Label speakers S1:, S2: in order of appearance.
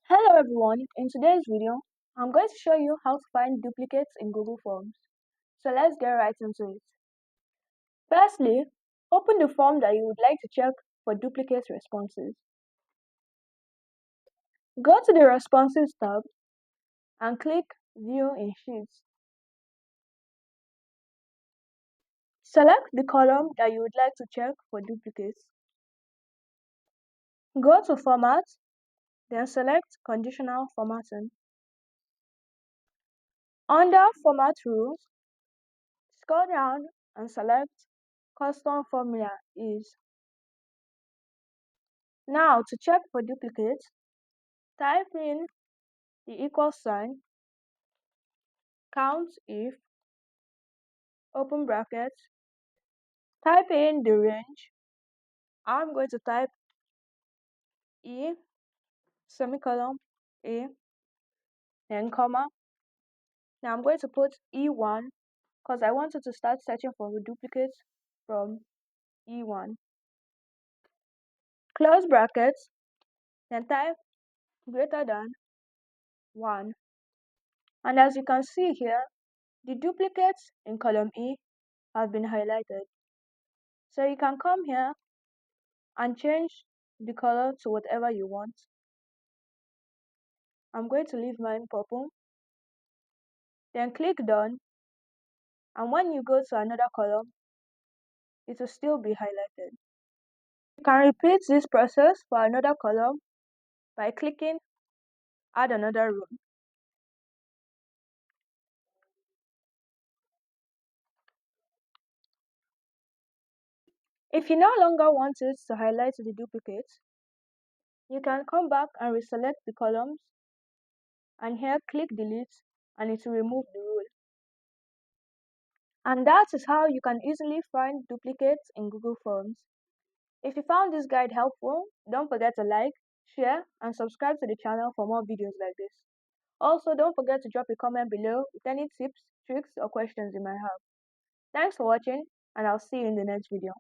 S1: Hello everyone, in today's video, I'm going to show you how to find duplicates in Google Forms. So let's get right into it. Firstly, open the form that you would like to check for duplicate responses. Go to the Responses tab and click View in Sheets. Select the column that you would like to check for duplicates. Go to Format, then select Conditional Formatting. Under Format Rules, scroll down and select Custom Formula Is. Now, to check for duplicates, type in the equal sign, count if, open brackets, type in the range. I'm going to type E, semicolon, A, then comma. Now I'm going to put E1 because I wanted to start searching for duplicates from E1. Close brackets, then type greater than 1. And as you can see here, the duplicates in column E have been highlighted. So you can come here and change the color to whatever you want. I'm going to leave mine purple. Then click done, and when you go to another column, it will still be highlighted. You can repeat this process for another column by clicking add another row. If you no longer want it to highlight the duplicates, you can come back and reselect the columns, and here click delete, and it will remove the rule. And that is how you can easily find duplicates in Google Forms. If you found this guide helpful, don't forget to like, share, and subscribe to the channel for more videos like this. Also, don't forget to drop a comment below with any tips, tricks, or questions you might have. Thanks for watching, and I'll see you in the next video.